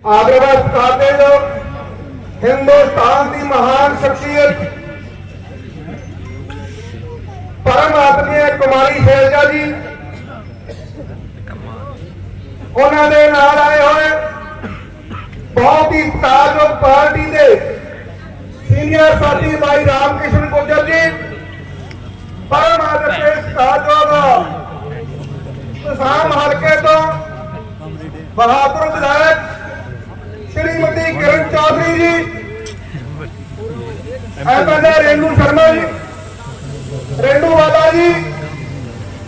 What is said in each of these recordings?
आदरवाद करते जो हिंदुस्तान की महान शख्सियत परम आदरणीय कुमारी शैलजा जी उन्होंने नाल आए हुए बहुत ही ताजो पार्टी के सीनियर साथी भाई रामकृष्ण गुर्जर जी परम आदरणीय ताजो किसान हल्के तो बहादुर विधायक श्रीमती किरण चौधरी जी, एमएलए रेणु शर्मा जी, रेणु वाला जी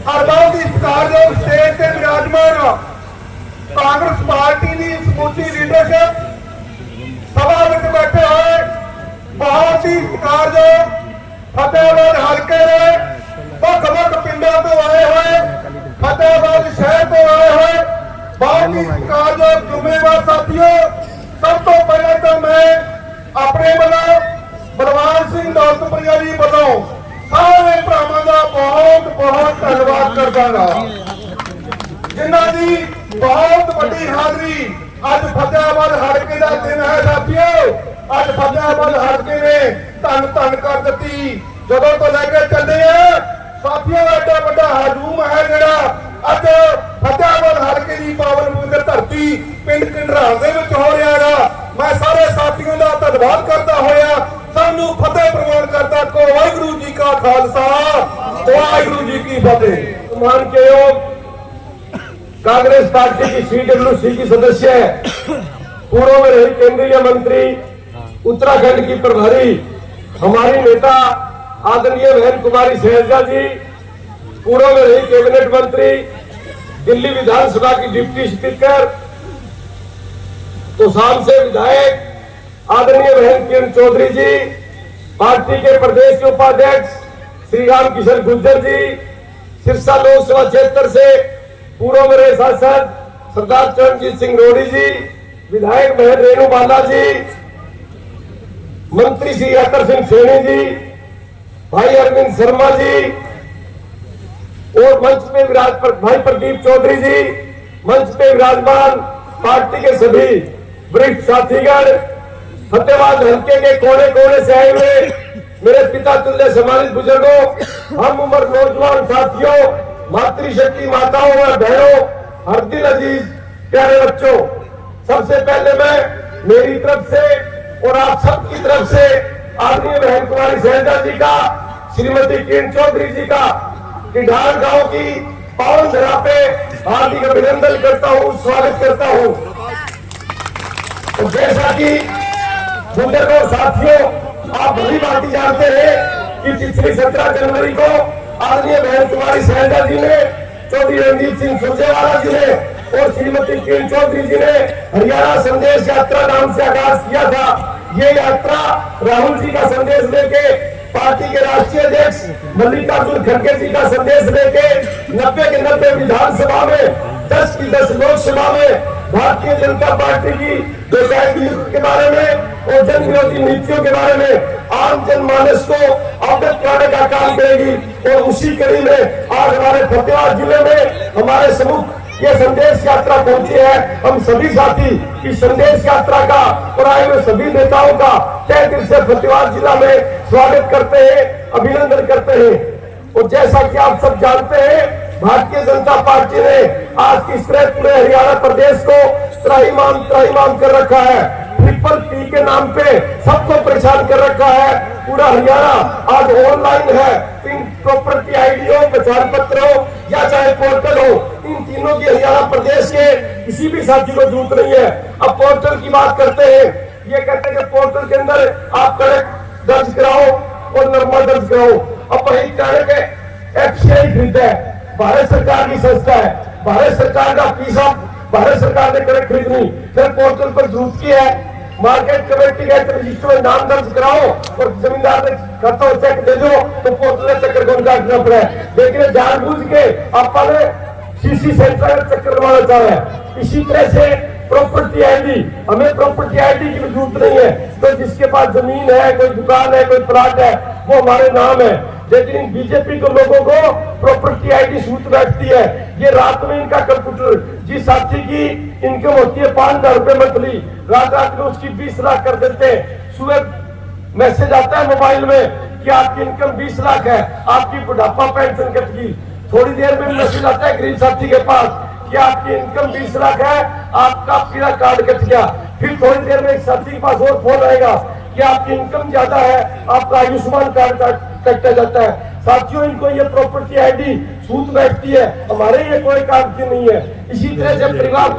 और बहुत ही सत्कारयोग स्टेज के विराजमान कांग्रेस पार्टी की समूची लीडरशिप सभा में बैठे हुए बहुत ही सत्कारयोग फतेहाबाद हल्के ਵੱਖ-ਵੱਖ पिंडों तो आए हुए फतेहाबाद शहर तो आए हुए बहुत ही सत्कारयोग जुम्मेवार साथियों, सब तो पहले तो मैं अपने वालों बलवान सिंह दौलतपुरिया जी वालों सारे भरावां का बहुत बहुत धन्यवाद करदा जिन्हां दी बहुत बड़ी हाजरी अज फतेहाबाद हल्के का दिन है साथियों। अज फतेहाबाद हल्के ने धन धन कर दी जदों तो लेके चले साथियों, एडा बड़ा हजूम है जिहड़ा अज फतेहाबाद हल्के की पावन भूमि धरती पिंड घंडराल दे विच हो रहा है। मैं सारे साथियों का धन्यवाद करता होया सानू फतेह प्रवान करता को वाहिगुरू जी का खालसा वाहिगुरू जी की फतेह। मान के योग कांग्रेस पार्टी की CWC की सदस्य पूर्व में रही केंद्रीय मंत्री उत्तराखंड की प्रभारी हमारी नेता आदरणीय बहन कुमारी शैलजा जी, पूर्व में रही कैबिनेट मंत्री दिल्ली विधानसभा की डिप्टी स्पीकर तोशाम से विधायक आदरणीय बहन किरण चौधरी जी, पार्टी के प्रदेश के उपाध्यक्ष श्री राम किशन गुर्जर जी, सिरसा लोकसभा क्षेत्र से पूर्व में रहे सांसद सरदार चरणजीत सिंह रोडी जी, विधायक बहन रेणु बाला जी, मंत्री श्री अतर सिंह सैनी जी, भाई अरविंद शर्मा जी और मंच पे भाई प्रदीप चौधरी जी, मंच पे विराजमान पार्टी के सभी वरिष्ठ साथीगण, फतेहाबाद हल्के के कोने कोने से आए हुए मेरे पिता तुल्य सम्मानित बुजुर्गों, हम उम्र नौजवान साथियों, मातृशक्ति माताओं और बहनों, हर दिल अजीज प्यारे बच्चों, सबसे पहले मैं मेरी तरफ से और आप सबकी तरफ से आदरणीय बहन कुमारी शैलजा जी का, श्रीमती किरण चौधरी जी का किढार गांव की पावन धरा पे हार्दिक अभिनंदन करता हूं, स्वागत करता हूं। तो जैसा कि बुजुर्गों साथियों, आप भली भांति जानते हैं कि पिछली 17 जनवरी को आदरणीय बहन कुमारी शैलजा जी ने, चौधरी रणजीत सिंह सुरजेवाला जी ने और श्रीमती किरण चौधरी जी ने हरियाणा संदेश यात्रा नाम से आगाज किया था। ये यात्रा राहुल जी का संदेश लेके, पार्टी के राष्ट्रीय अध्यक्ष मल्लिकार्जुन खड़गे जी का संदेश लेके 90 के 90 विधानसभा में, 10 की 10 लोकसभा में भारतीय जनता पार्टी की बेकायदगी के बारे में और जन विरोधी नीतियों के बारे में आम जनमानस को अवगत कराने का काम करेगी। और उसी कड़ी में आज हमारे फतेहाबाद जिले में हमारे सम्मुख ये संदेश यात्रा पहुंची है। हम सभी साथी इस संदेश यात्रा का और आए हुए सभी नेताओं का तहे दिल से फतेहाबाद जिला में स्वागत करते हैं, अभिनंदन करते हैं। और जैसा कि आप सब जानते हैं, भारतीय जनता पार्टी ने आज किस तरह पूरे हरियाणा प्रदेश को त्राहिमाम कर रखा है। ट्रिपल P के नाम पे सबको परेशान कर रखा है। पूरा हरियाणा आज ऑनलाइन है। पिंक प्रॉपर्टी आईडी हो, पहचान पत्र हो या चाहे पोर्टल हो, इन तीनों की हरियाणा प्रदेश के किसी भी साथी को जरूरत नहीं है। अब पोर्टल की बात करते हैं, ये कहते हैं कि पोर्टल के अंदर आप कड़क दर्ज कराओ और नरमा दर्ज कराओ। अब वही कड़क FCI खरीदा है, भारत सरकार की संस्था है, भारत सरकार का पीसा भारत सरकार ने कड़क खरीदनी, फिर पोर्टल पर जरूरत की है। मार्केट कमेटी के रजिस्टर में नाम दर्ज कराओ और जमींदार ने खाता चेक दे दो तो पोर्टल चक्कर कौन काटना पड़ा है। लेकिन जानबूझ के आपने CC सेंटर का चक्कर मारना चाह रहा है। इसी तरह से प्रॉपर्टी आईडी, हमें प्रॉपर्टी आईडी की जरूरत नहीं है। तो जिसके पास जमीन है, कोई दुकान है, कोई प्लाट है, वो हमारे नाम है। लेकिन बीजेपी के लोगों को प्रॉपर्टी आईडी सूट बैठती है। ये रात में इनका कंप्यूटर, जिस साथी की इनकम होती है 5,000 रुपए मंथली, रात में उसकी 20 लाख कर देते हैं। सुबह मैसेज आता है मोबाइल में कि आपकी इनकम 20 लाख है, आपकी बुढ़ापा पेंशन कटेगी। थोड़ी देर में मैसेज आता है गरीब साथी के पास कि आपकी इनकम 20 लाख है, आपका पीला कार्ड कट गया। फिर थोड़ी देर में एक साथी के पास और फोन आएगा कि आपकी इनकम ज्यादा है, आपका आयुष्मान कार्ड कटा जाता है। साथियों, इनको ये प्रॉपर्टी आईडी सूत बैठती है, हमारे ये कोई काम की नहीं है। इसी तरह से परिवार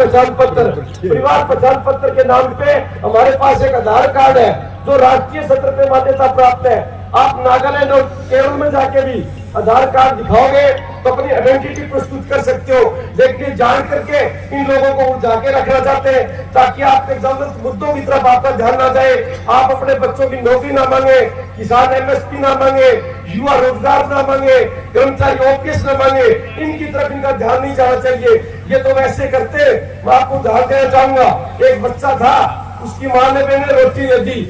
पहचान पत्र के नाम पे हमारे पास एक आधार कार्ड है जो राष्ट्रीय स्तर पे मान्यता प्राप्त है। आप नागालैंड और केरल में जाके भी आधार कार्ड दिखाओगे तो अपनी आइडेंटिटी प्रस्तुत कर सकते हो। लेकिन जान करके इन लोगों को उलझा के रखना चाहते हैं ताकि आपके जरूरत मुद्दों की तरफ आपका ध्यान ना जाए। आप अपने बच्चों की नौकरी ना मांगे, किसान एमएसपी ना मांगे, युवा रोजगार ना मांगे, कर्मचारी ओपीएस ना मांगे, इनकी तरफ इनका ध्यान नहीं जाना चाहिए। ये तो वैसे करते। मैं आपको उदाहरण देना चाहूंगा। एक बच्चा था, उसकी माँ ने मैंने रोटी दे दी,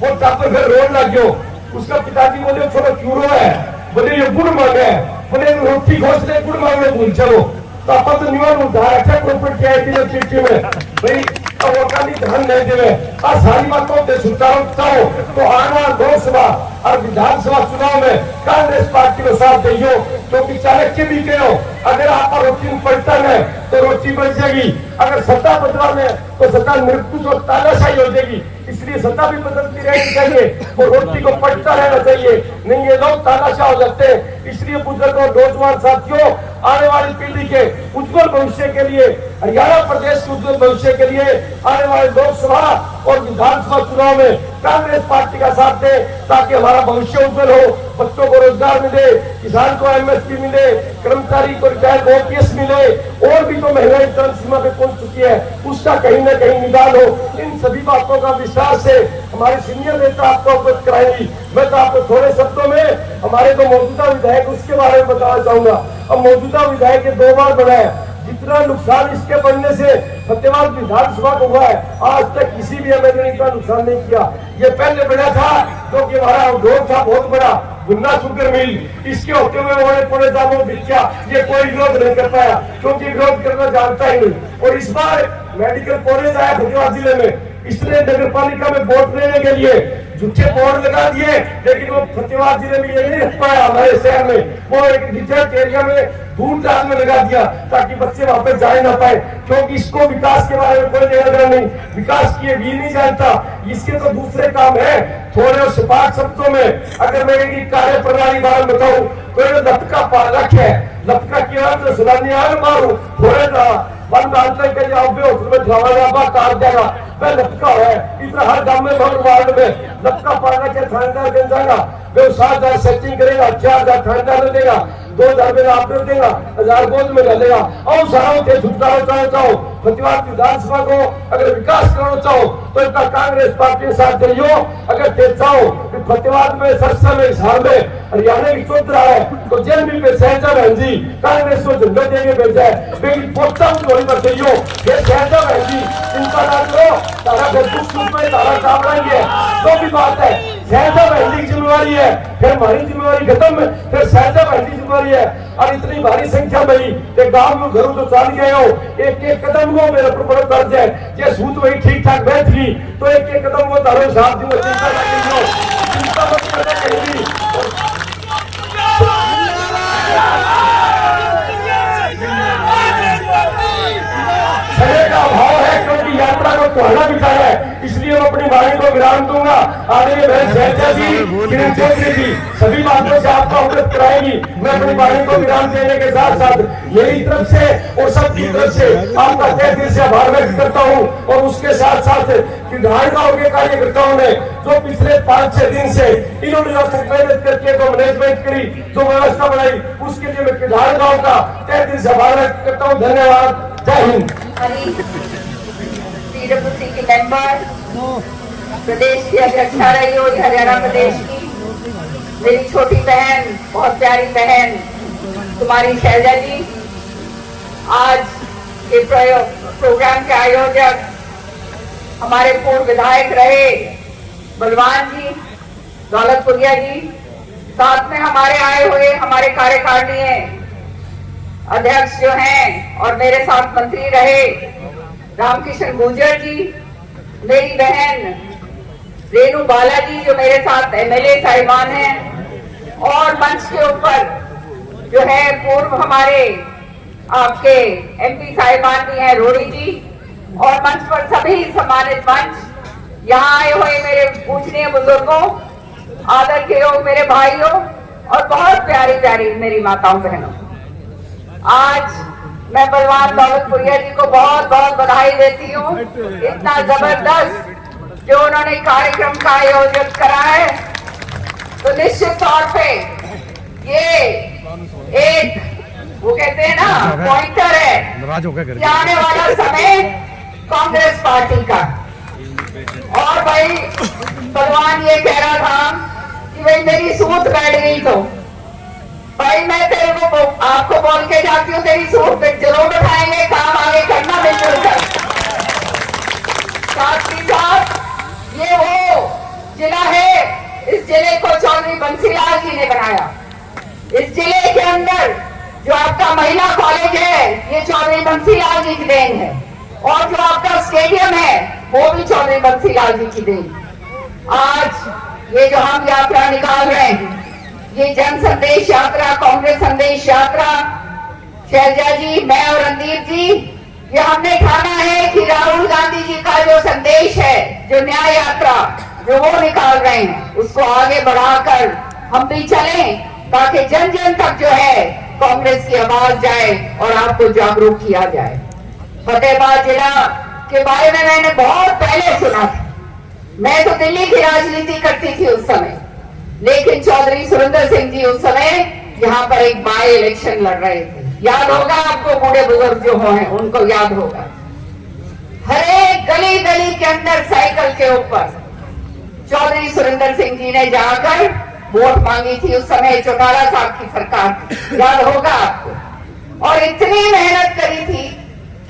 वो टापर घर रोड लग गयो। उसका पिताजी बोले छोड़ो क्यों रो है, बोले ये गुड़ मांगे है, बोले रोटी घोष ले गुड़ मांगने भूल चलो। तो आप तो निवारण उधार अच्छा प्रॉपर्टी आई थी चिट्ठी में भाई ध्यान नहीं देवे। आ सारी बातों से छुटकारा चाहो तो आने वाला लोकसभा और विधानसभा चुनाव में कांग्रेस पार्टी को साथ दियो, क्योंकि चाणक्य भी कहो अगर आप रोटी पलटन है तो रोटी बच जाएगी, अगर सत्ता बदलाव है तो सत्ता निर्कुश और तानाशाही हो जाएगी। इसलिए सत्ता भी बदलती रहनी चाहिए और रोटी को पलटता रहना चाहिए, नहीं ये लोग तानाशाह हो जाते हैं। इसलिए बुजुर्ग और नौजवान साथियों, आने वाली पीढ़ी के उज्जवल भविष्य के लिए, हरियाणा प्रदेश के उज्जवल भविष्य के लिए आने वाले लोकसभा और विधानसभा चुनाव में कांग्रेस पार्टी का साथ दे ताकि हमारा भविष्य उज्जवल हो, बच्चों को रोजगार मिले, किसान को एमएसपी मिले, कर्मचारी को रिटायर्ड ओपीएस मिले, और भी तो महंगाई चरम सीमा पे पहुंच चुकी है उसका कहीं न कहीं निदान हो। इन सभी बातों का विस्तार से हमारे सीनियर नेता आपको अवगत कराएंगी। मैं तो आपको थोड़े शब्दों में हमारे जो मौजूदा विधायक उसके बारे में बताना चाहूंगा। अब मौजूदा विधायक 2 बार बना है, जितना नुकसान इसके बनने से फतेहाबाद विधानसभा को हुआ है आज तक किसी भी एमएलए ने इतना नुकसान नहीं किया। ये पहले बना था क्योंकि हमारा उद्योग था बहुत बड़ा, गुन्ना शुगर मिल, इसके होते हुए उन्होंने पूरे दामों बिका, ये कोई विरोध नहीं कर पाया क्योंकि विरोध करना जानता ही नहीं। और इस बार मेडिकल कॉलेज आया फतेहाबाद जिले में, इसने नगर पालिका में वोट लेने के लिए झूठे बोर्ड लगा दिए, लेकिन वो फतेहाबाद जिले में ये नहीं रख पाया। हमारे शहर में वो एक रिजर्व एरिया में दूर दराज में लगा दिया ताकि बच्चे वहां पे जा ना पाए, क्योंकि इसको विकास के बारे में कोई लेना देना नहीं, विकास किए भी नहीं जानता। इसके तो दूसरे काम है। थोड़े और सपाट शब्दों में अगर मैं इनकी कार्य प्रणाली बारे में बताऊं तो ये लपका पालक है, लपका किया तो सुनानी मारू थोड़े वन डालते के काट देगा, वह लपका है। इतना हर गांव में वार्ड में लपका पालना के थानेदार बन जाएगा, वे 7,000 सेटिंग करेगा, 4,000 थानेदार देगा, 2,000 में आप देगा, 1,000 गोद में डालेगा। और सारा छुटकारा चाहो फतेहाबाद विधानसभा को अगर विकास करना चाहो तो इनका कांग्रेस पार्टी के साथ दियो। अगर दे चाहो फतेहाबाद में, सरसा में, हिसार में, हरियाणा की चौधरा है तो जेल में शहजा बहन जी कांग्रेस को झंडा देके भेजा है, लेकिन पोता थोड़ी मत दियो। ये शहजा बहन जी चिंता ना करो, तारा फेसबुक में तारा काम रहेंगे। तो भी बात है शहजा बहन की जिम्मेवारी है, फिर हमारी जिम्मेवारी खत्म, फिर शहजा बहन की जिम्मेवारी है। और इतनी भारी संख्या में ही गांव में घरों तो चाल गए हो, एक एक कदम वो मेरे ऊपर दर्ज है, ये सूत वही ठीक ठाक बैठ गई तो एक एक कदम वो तारो साथ दिन चिंता मत करना चाहिए। समय का अभाव है क्योंकि यात्रा को कोहरा बिछाया है, इसलिए मैं अपनी वाणी को विराम दूंगा। आदरणीय बहन शहजा जी, किरण चौधरी जी सभी बातों से आपको अवगत कराएंगी। मैं अपनी वाणी को विराम देने के साथ साथ मेरी तरफ से और सबकी तरफ से आपका तहे दिल से आभार व्यक्त करता हूँ। और उसके साथ साथ विधानसभाओं के कार्यकर्ताओं ने जो पिछले 5-6 दिन से इन्होंने जो मेहनत करके जो मैनेजमेंट करी, जो व्यवस्था बनाई, उसके लिए मैं विधानसभाओं का तहे दिल से आभार व्यक्त करता हूँ। धन्यवाद, जय हिंद। पीडब्ल्यूसी के मेंबर, प्रदेश की अध्यक्षा रही हो हरियाणा प्रदेश की, मेरी छोटी बहन, बहुत प्यारी बहन कुमारी शैलजा जी, आज के प्रोग्राम के आयोजक हमारे पूर्व विधायक रहे बलवान जी, दौलतपुरिया जी, साथ में हमारे आए हुए हमारे कार्यकारिणी अध्यक्ष जो हैं और मेरे साथ मंत्री रहे रामकिशन गुर्जर जी, मेरी बहन रेणु बालाजी जो मेरे साथ एमएलए साहिबान हैं, और मंच के ऊपर जो है पूर्व हमारे आपके एमपी साहिबान भी हैं रोड़ी जी, और मंच पर सभी सम्मानित मंच, यहाँ आए हुए मेरे पूजनीय बुजुर्गों, आदर के हो मेरे भाइयों और बहुत प्यारी प्यारी मेरी माताओं बहनों। आज मैं बलवान दौलतपुरिया जी को बहुत बहुत बधाई देती हूँ। इतना जबरदस्त जो उन्होंने कार्यक्रम का आयोजन करा है, तो निश्चित तौर पे ये एक वो कहते हैं ना पॉइंटर है कि आने वाला समय कांग्रेस पार्टी का। और भाई भगवान ये कह रहा था कि भाई मेरी सूट बैठ गई, तो भाई मैं तेरे को आपको बोल के जाती हूँ, तेरी सूट पे जरूर बैठाएंगे, काम आगे करना मिलजुल कर। साथ ही साथ ये वो जिला है, इस जिले को चौधरी बंसीलाल जी ने बनाया। इस जिले के अंदर जो आपका महिला कॉलेज है, ये चौधरी बंसीलाल जी की देन है, और जो आपका स्टेडियम है वो भी चौधरी बंसीलाल जी की देन। आज ये जो हम यात्रा निकाल रहे हैं, ये जन संदेश यात्रा, कांग्रेस संदेश यात्रा, शैलजा जी, मैं और रणदीप जी, ये हमने ठाना है कि राहुल गांधी जी का जो संदेश है, जो न्याय यात्रा जो वो निकाल रहे हैं, उसको आगे बढ़ाकर हम भी चलें, ताकि जन जन तक जो है कांग्रेस की आवाज जाए और आपको जागरूक किया जाए। फतेहाबाद जिला के बारे में मैंने बहुत पहले सुना था। मैं तो दिल्ली की राजनीति करती थी उस समय, लेकिन चौधरी सुरेंद्र सिंह जी उस समय यहाँ पर एक बाई इलेक्शन लड़ रहे थे। याद होगा आपको, बूढ़े बुजुर्ग जो हैं उनको याद होगा। हर एक गली गली के अंदर साइकिल के ऊपर चौधरी सुरेंद्र सिंह जी ने जाकर वोट मांगी थी। उस समय चौटाला साहब की सरकार, याद होगा आपको। और इतनी मेहनत करी थी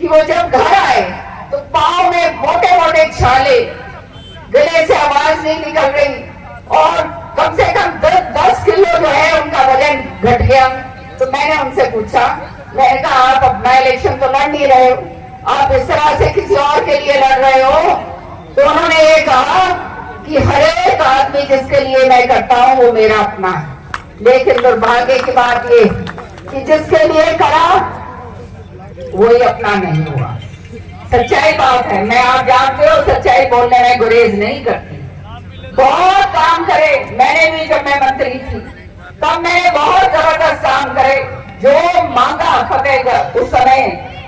कि वो जब घर आए तो पाँव में मोटे मोटे छाले, गले से आवाज नहीं निकल रही, और कम से कम 10 किलो जो है उनका वजन घट गया। तो मैंने उनसे पूछा, मैंने कहा आप अपना इलेक्शन तो लड़ नहीं रहे हो, आप इस तरह से किसी और के लिए लड़ रहे हो। तो उन्होंने ये कहा कि हर एक आदमी जिसके लिए मैं करता हूं वो मेरा अपना है, लेकिन दुर्भाग्य की बात ये कि जिसके लिए करा वही अपना नहीं हुआ। सच्चाई बात है, मैं आप जानते हो सच्चाई बोलने में गुरेज नहीं करती। बहुत काम करे मैंने भी, जब मैं मंत्री थी तब मैंने बहुत जबरदस्त काम करे। जो मांगा फतेहगढ़ उस समय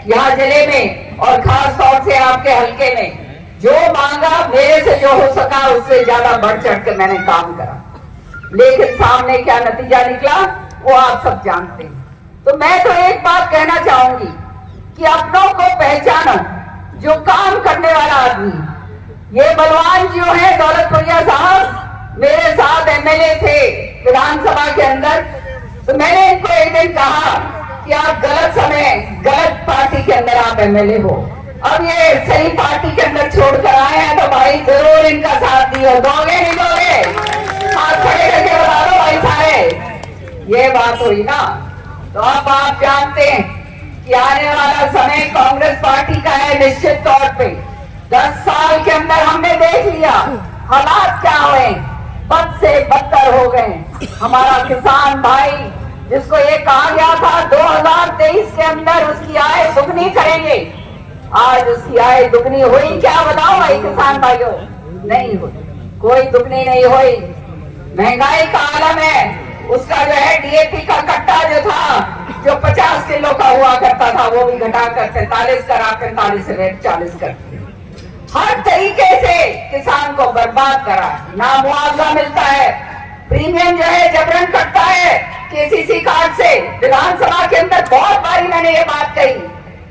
यहाँ जिले में और खास तौर से आपके हल्के में, जो मांगा मेरे से जो हो सका उससे ज्यादा बढ़ चढ़ के मैंने काम करा, लेकिन सामने क्या नतीजा निकला वो आप सब जानते हैं। तो मैं तो एक बात कहना चाहूंगी कि अपनों को पहचानो, जो काम करने वाला आदमी। ये बलवान जो है दौलतपुरिया साहब मेरे साथ एमएलए थे विधानसभा के अंदर, तो मैंने इनको एक दिन कहा कि आप गलत समय गलत पार्टी के अंदर आप एमएलए हो, अब ये सही पार्टी के अंदर छोड़कर आए हैं, तो भाई जरूर इनका साथ दियो। दोगे नहीं दोगे? हाथ खड़े करके बता दो भाई सारे। ये बात हुई ना। तो अब आप जानते हैं कि आने वाला समय कांग्रेस पार्टी का है। निश्चित तौर पे 10 साल के अंदर हमने देख लिया हालात क्या हुए, बद से बदतर हो गए। हमारा किसान भाई जिसको ये कहा गया था 2023 के अंदर उसकी आय दुगनी करेंगे, आज उसकी आय दुगनी हुई क्या बताओ भाई किसान भाइयों? नहीं हुई, कोई दुगनी नहीं हुई। महंगाई का आलम है। उसका जो है डीएपी का कट्टा जो था, जो 50 किलो का हुआ करता था, वो भी घटाकर 43 करा, 45 से 40 कर दिया। हर तरीके से किसान को बर्बाद करा। ना मुआवजा मिलता है, प्रीमियम जो है जबरन कटता है केसीसी कार्ड से। विधानसभा के अंदर बहुत बारी मैंने ये बात कही,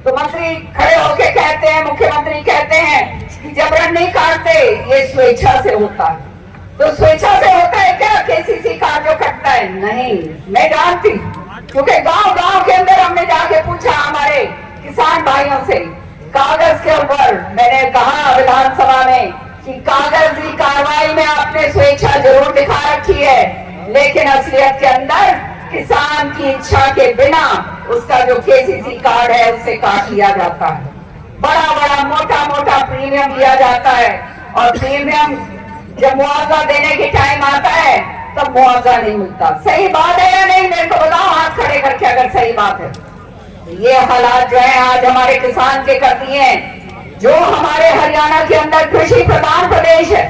तो मंत्री खड़े होके कहते हैं, मुख्यमंत्री कहते हैं कि जबरन नहीं काटते, ये स्वेच्छा से होता है। तो स्वेच्छा से होता है क्या केसीसी कार्ड जो कटता है? नहीं, मैं जानती, क्योंकि गांव गांव के अंदर हमने जाके पूछा हमारे किसान भाइयों से। कागज के ऊपर मैंने कहा विधानसभा में कि कागजी कार्रवाई में आपने स्वेच्छा जरूर दिखा रखी है, लेकिन असलियत के अंदर किसान की इच्छा के बिना उसका जो केसीसी कार्ड है उससे काट लिया जाता है। बड़ा बड़ा मोटा मोटा प्रीमियम दिया जाता है और प्रीमियम जब मुआवजा देने की टाइम आता है तब मुआवजा नहीं मिलता। सही बात है या नहीं? मेरे को बताओ हाथ खड़े करके अगर सही बात है। ये हालात जो है आज हमारे किसान के कर दिए हैं। जो हमारे हरियाणा के अंदर कृषि प्रधान प्रदेश है,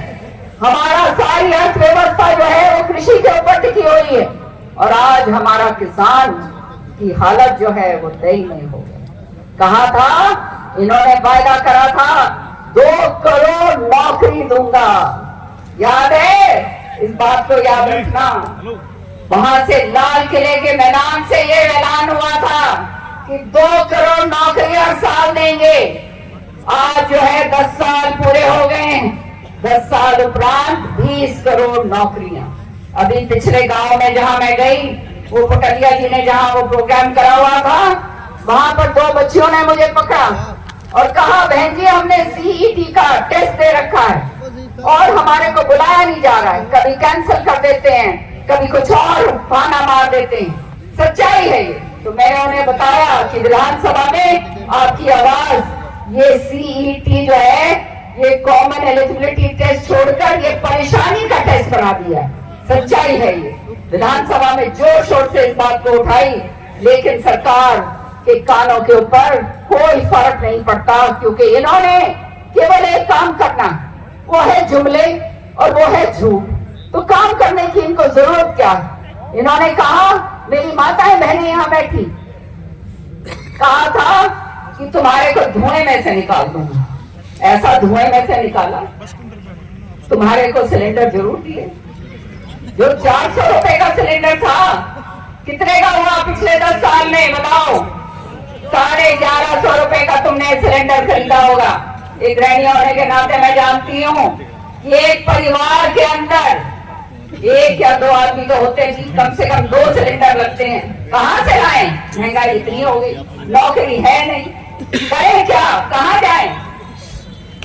हमारा सारी अर्थव्यवस्था जो है वो कृषि के ऊपर टिकी हुई है और आज हमारा किसान की हालत जो है वो दयनीय हो गई। कहा था इन्होंने वायदा करा था 2 करोड़ नौकरी दूंगा, याद है? इस बात को याद रखना। वहां से लाल किले के मैदान से ये ऐलान हुआ था कि 2 करोड़ नौकरी हर साल देंगे। आज जो है 10 साल पूरे हो गए, 10 साल उपरांत 20 करोड़ नौकरियां। अभी पिछले गांव में जहां मैं गई, वो पटलिया जी ने जहां वो प्रोग्राम करा हुआ था, वहां पर 2 बच्चियों ने मुझे पकड़ा और कहा बहन जी हमने सीईटी का टेस्ट दे रखा है और हमारे को बुलाया नहीं जा रहा है। कभी कैंसिल कर देते हैं, कभी कुछ और बहाना मार देते हैं। सच्चाई है ये। तो मैंने उन्हें बताया कि विधानसभा में आपकी आवाज ये सीईटी जो है ये कॉमन एलिजिबिलिटी टेस्ट छोड़कर ये परेशानी का टेस्ट बना दिया है। सच्चाई है ये। विधानसभा में जोर शोर से इस बात को उठाई, लेकिन सरकार के कानों के ऊपर कोई फर्क नहीं पड़ता, क्योंकि इन्होंने केवल एक काम करना, वो है जुमले और वो है झूठ। तो काम करने की इनको जरूरत क्या है? इन्होंने कहा, मेरी माताएं बहनें यहां बैठी, कहा था कि तुम्हारे को धुएं में से निकाल दूंगा। ऐसा धुएं में से निकाला? तुम्हारे को सिलेंडर जरूर दिए। जो 400 रुपए का सिलेंडर था कितने का हुआ पिछले 10 साल में? बताओ। 1150 रुपए का तुमने सिलेंडर खरीदा होगा। एक गृहिणी होने के नाते मैं जानती हूँ कि एक परिवार के अंदर 1 या 2 आदमी तो होते नहीं, कम से कम 2 सिलेंडर लगते हैं। कहाँ से लाएं? महंगाई इतनी हो गई, नौकरी है नहीं, करें क्या, कहाँ जाएं?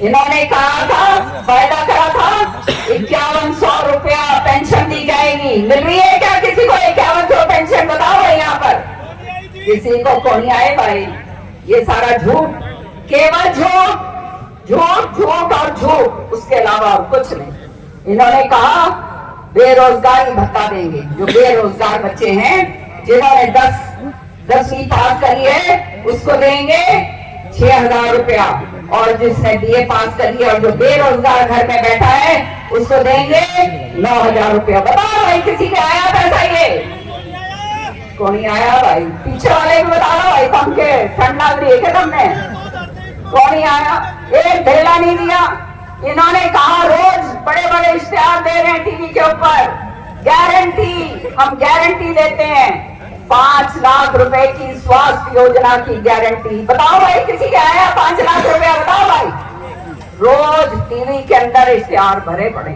इन्होंने कहा था, वायदा करा था 5100 रुपया पेंशन दी जाएगी। मिल रही है क्या किसी को 5100 पेंशन? बताओ भाई यहाँ पर किसी को कौन आए भाई? ये सारा झूठ, केवल झूठ झूठ झूठ और झूठ, उसके अलावा कुछ नहीं। इन्होंने कहा बेरोजगारी भत्ता देंगे। जो बेरोजगार बच्चे हैं जिन्होंने 10वीं पास करी है उसको देंगे 6000 रुपया, और जिसने बीए पास करी है और जो बेरोजगार घर में बैठा है उसको देंगे 9000 रुपया। बताओ भाई किसी ने आया पैसा? ये कौन ही आया भाई? पीछे वाले भी बता रहा भाई, कम के ठंड लग रही है क्या तुमने? कौन ही आया? एक ढेला नहीं दिया। इन्होंने कहा रोज बड़े बड़े इश्तेहार दे रहे हैं टीवी के ऊपर, गारंटी, हम गारंटी देते हैं 5 लाख रुपए की स्वास्थ्य योजना की गारंटी। बताओ भाई किसी के आया 5 लाख रुपया? बताओ भाई। रोज टीवी के अंदर इश्तेहार भरे पड़े।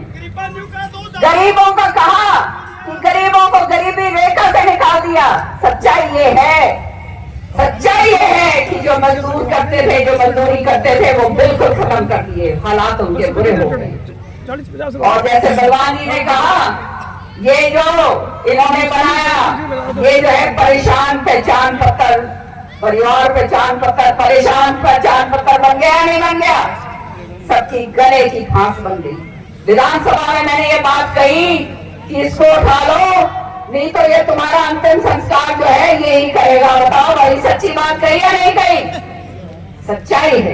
गरीबों का कहा कि गरीबों को गरीबी रेखा से निकाल दिया। सच्चाई ये है, सच्चाई ये है कि जो मजदूर करते थे, जो मजदूरी करते थे, वो बिल्कुल खत्म कर दिए। हालात उनके बुरे हो गए। और जैसे बलवान जी ने कहा, ये जो इन्होंने बनाया, ये जो है परेशान पहचान पत्र, परिवार पहचान पत्र, परेशान पहचान पत्र बन गया नहीं बन गया? सबकी गले की फांस बन गई। विधानसभा में मैंने ये बात कही कि इसको उठा लो, नहीं तो ये तुम्हारा अंतिम संस्कार जो है ये ही करेगा। बताओ भाई सच्ची बात कही या नहीं कही? सच्चाई है।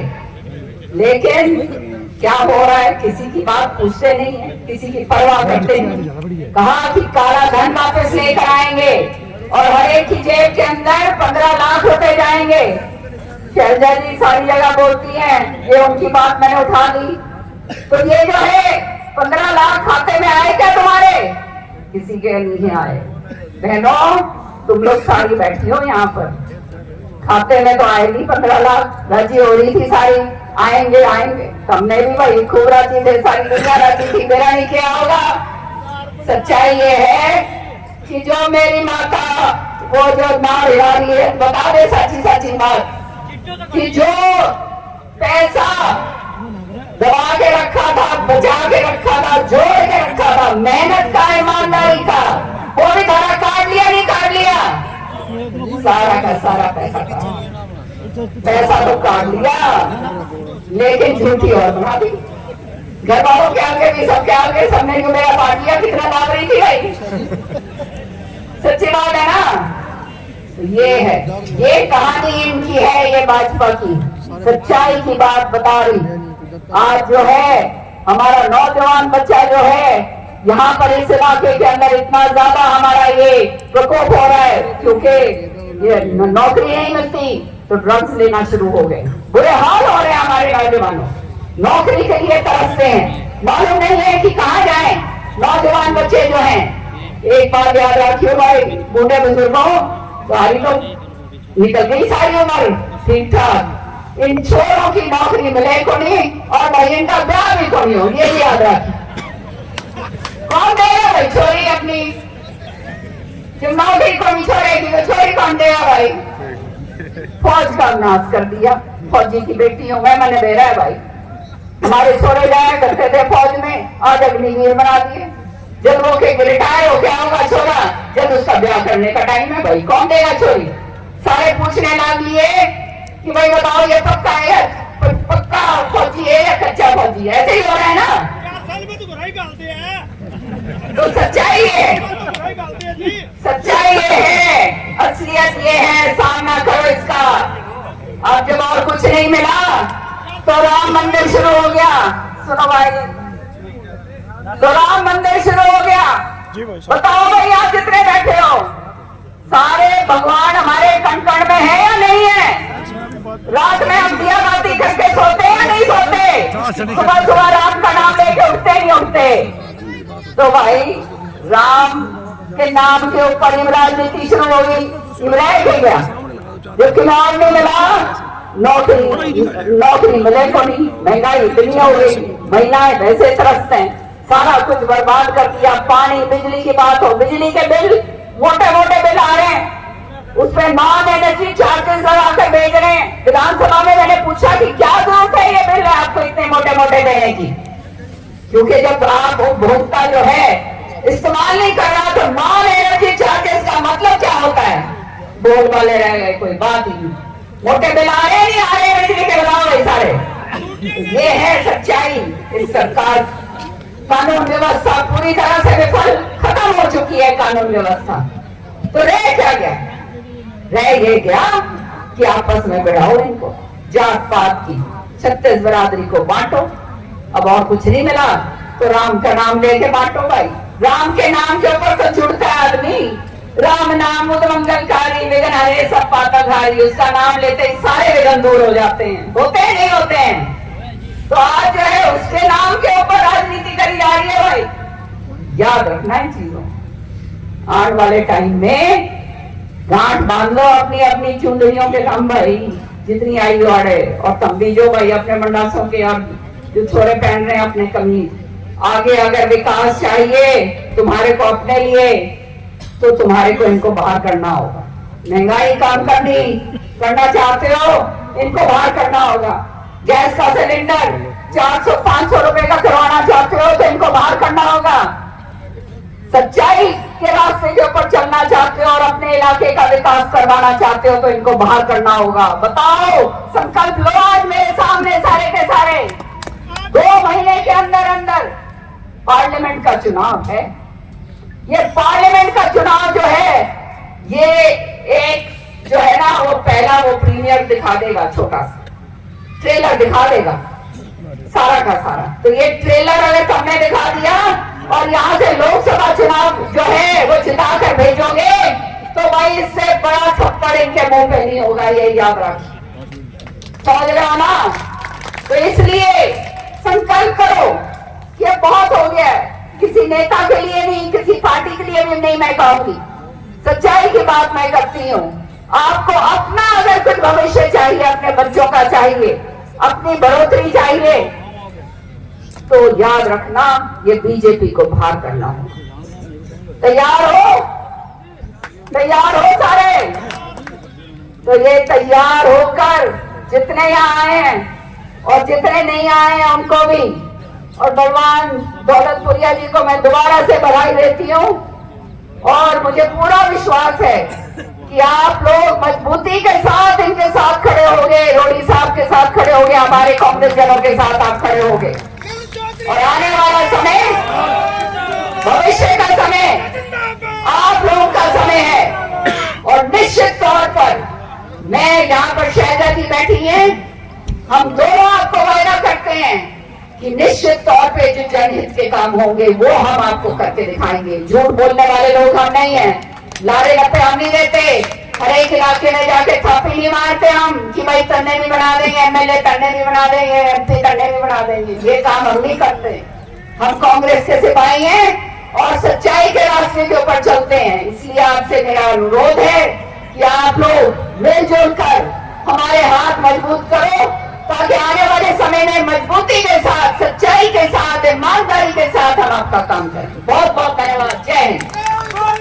लेकिन क्या हो रहा है? किसी की बात पूछते नहीं है, किसी की परवाह करते नहीं। कहा कि काला धन वापस लेकर आएंगे और हर एक की जेब के अंदर 15 लाख रुपए जाएंगे। शैलजा जी सारी जगह बोलती हैं, ये उनकी बात मैंने उठा ली। तो ये जो है 15 लाख खाते में आए क्या तुम्हारे? किसी के नहीं आए। बहनों तुम लोग सारी बैठी हो यहाँ पर, खाते में तो आए नहीं 15 लाख। राजी हो रही थी सारी, आएंगे आएंगे। तुमने भी भाई खूब राजी थे, सारी दुनिया राजी थी, मेरा नहीं किया होगा। सच्चाई ये है कि जो मेरी माता वो जो नाम हिला रही है, बता दे सच्ची सच्ची बात कि जो पैसा दबा के रखा था, बचा के रखा था, जोड़ के रखा था, मेहनत का, ईमानदारी का, वो भी धारा काट लिया, नहीं काट लिया? सारा का सारा पैसा तो काट लिया, लेकिन झूठी और बना दी। घर वालों के आगे भी, सबके आगे, सबने जो मेरा बांट लिया, कितना लाभ रही थी भाई? सच्ची बात है ना? ये है, ये कहानी इनकी है, ये भाजपा की सच्चाई की बात बता रही। आज जो है हमारा नौजवान बच्चा जो है यहाँ पर इस इलाके के अंदर इतना ज्यादा हमारा ये प्रकोप हो रहा है, क्योंकि ये नौकरी नहीं मिलती तो ड्रग्स लेना शुरू हो गए। बुरे हाल हो रहे हैं हमारे नौजवानों, नौकरी के लिए तरसते हैं, मालूम नहीं है कि कहाँ जाएं। नौजवान बच्चे जो हैं, एक बात याद रखियो भाई, बूढ़े बुजुर्गों, सारी तो निकल गई सारी उम्र ठीक ठाक, इन छोरों की नौकरी मिले को नहीं और भाई इनका ब्याह भी को नहीं हो, ये भी याद रखिए। कौन देगा भाई छोरी अपनी, जब नौकरी को नहीं छोड़ेगी तो छोरी कौन देगा भाई? फौज का नाश कर दिया, फौजी की बेटी हूं मैं, मैंने दे रहा है भाई। हमारे छोरे जाया करते थे फौज में, आज अग्निवीर बना दिए। जब वो के रिटायर हो गया होगा छोरा, जब उसका ब्याह करने का टाइम है भाई, कौन देगा छोरी? सारे पूछने लग लिए कि भाई बताओ ये पक्का है, पक्का फौजी है या कच्चा फौजी है? ऐसे ही हो रहा है ना? तो सच्चाई है, सच्चाई ये है, असलियत ये है, सामना करो इसका। अब जब और कुछ नहीं मिला तो राम मंदिर शुरू हो गया। सुनो भाई, तो राम मंदिर शुरू हो गया। बताओ भाई आप जितने बैठे हो, सारे भगवान हमारे कण कण में है या नहीं है? रात में हम दिया बाती करके सोते या नहीं सोते? सुबह सुबह राम का नाम लेके उठते नहीं उठते? तो भाई राम के नाम के ऊपर राजनीति शुरू हो गई, इमरान हो गया। जो चुनाव में मिला, नौकरी मिले को नहीं, महंगाई इतनी हो गई, महिलाएं वैसे त्रस्त हैं, सारा कुछ बर्बाद कर दिया। पानी बिजली की बात हो, बिजली के बिल मोटे मोटे बिल आ रहे हैं, उसमें नॉन एनर्जी चार्जेस लगा कर भेज रहे हैं। विधानसभा में मैंने पूछा कि क्या जरूरत है ये बिल आपको इतने मोटे मोटे देने की? क्योंकि जब आप उपभोक्ता जो है इस्तेमाल नहीं कर रहा तो नॉन एनर्जी चार्जेस का मतलब क्या होता है? बोल वाले रह गए, कोई बात ही नहीं। मोटे बिल आ रहे नहीं आ रहे, बिजली के बिल आ सारे। ये है सच्चाई। इस सरकार कानून व्यवस्था पूरी तरह से विफल, खत्म हो चुकी है कानून व्यवस्था। तो रह क्या गया? रह ये गया कि आपस में बढ़ाओ इनको, जात पात की 36 बरादरी को बांटो। अब और कुछ नहीं मिला तो राम का नाम लेके बांटो भाई। राम के नाम के ऊपर तो जुड़ता है आदमी, राम नाम मंगलकारी विघ्न हरे सब पातकहारी, उसका नाम लेते ही सारे विघ्न दूर हो जाते हैं। होते हैं नहीं होते हैं? तो आज जो है उसके नाम के ऊपर राजनीति करी जा रही है भाई। याद रखना इन चीजों, आने वाले टाइम में गांठ बांध लो अपनी अपनी चुंदड़ियों के कम भाई, जितनी आयु है। और तुम भी जो भाई अपने मंडासों के अब जो छोरे पहन रहे हैं अपने कमीज, आगे अगर विकास चाहिए तुम्हारे को अपने लिए, तो तुम्हारे को इनको बाहर करना होगा। महंगाई काम करना चाहते हो, इनको बाहर करना होगा। गैस का सिलेंडर 400-500 रुपए का करवाना चाहते हो तो इनको बाहर करना होगा। सच्चाई के रास्ते के ऊपर चलना चाहते हो और अपने इलाके का विकास करवाना चाहते हो तो इनको बाहर करना होगा। बताओ, संकल्प लो आज मेरे सामने सारे के सारे। 2 महीने के अंदर अंदर पार्लियामेंट का चुनाव है। ये पार्लियामेंट का चुनाव जो है, ये एक जो है ना, वो पहला वो प्रीमियर दिखा देगा, छोटा सा ट्रेलर दिखा देगा सारा का सारा। तो ये ट्रेलर अगर तुमने दिखा दिया और यहाँ से लोकसभा चुनाव जो है वो जिता कर भेजोगे तो भाई इससे बड़ा थप्पड़ इनके मुंह पे नहीं होगा, ये याद रखिए। समझ रहे हो ना? तो इसलिए संकल्प करो, ये बहुत हो गया है। किसी नेता के लिए नहीं, किसी पार्टी के लिए भी नहीं मैं कहूंगी, सच्चाई की बात मैं करती हूँ। आपको अपना अगर कुछ भविष्य चाहिए, अपने बच्चों का चाहिए, अपनी बढ़ोतरी चाहिए, तो याद रखना ये बीजेपी को बाहर करना होगा। तैयार हो? तैयार हो सारे? तो ये तैयार होकर जितने यहाँ आए हैं और जितने नहीं आए हैं उनको भी, और भगवान दौलतपुरिया जी को मैं दोबारा से बधाई देती हूँ और मुझे पूरा विश्वास है कि आप लोग मजबूती के साथ इनके साथ खड़े होंगे, रोडी साहब के साथ खड़े होंगे, हमारे कांग्रेस जनों के साथ आप खड़े होंगे। और आने वाला समय, भविष्य का समय आप लोगों का समय है। और निश्चित तौर पर मैं यहाँ पर शैलजा जी बैठी हैं, हम दोनों आपको वायदा करते हैं कि निश्चित तौर पे जो जनहित के काम होंगे वो हम आपको करके दिखाएंगे। झूठ बोलने वाले लोग हम नहीं हैं, लारे लपे हम नहीं देते, हर एक इलाके में जाके थापी नहीं मारते हम कि भाई तन्ने भी बना देंगे, एमएलए तन्ने भी बना देंगे, एमपी तन्ने भी बना देंगे। ये काम हम नहीं करते। हम कांग्रेस के सिपाही हैं और सच्चाई के रास्ते के ऊपर चलते हैं। इसलिए आपसे मेरा अनुरोध है कि आप लोग मिलजुल कर हमारे हाथ मजबूत करो, ताकि आने वाले समय में मजबूती के साथ, सच्चाई के साथ, ईमानदारी के साथ हम आपका काम करें। बहुत बहुत धन्यवाद। जय हिंद।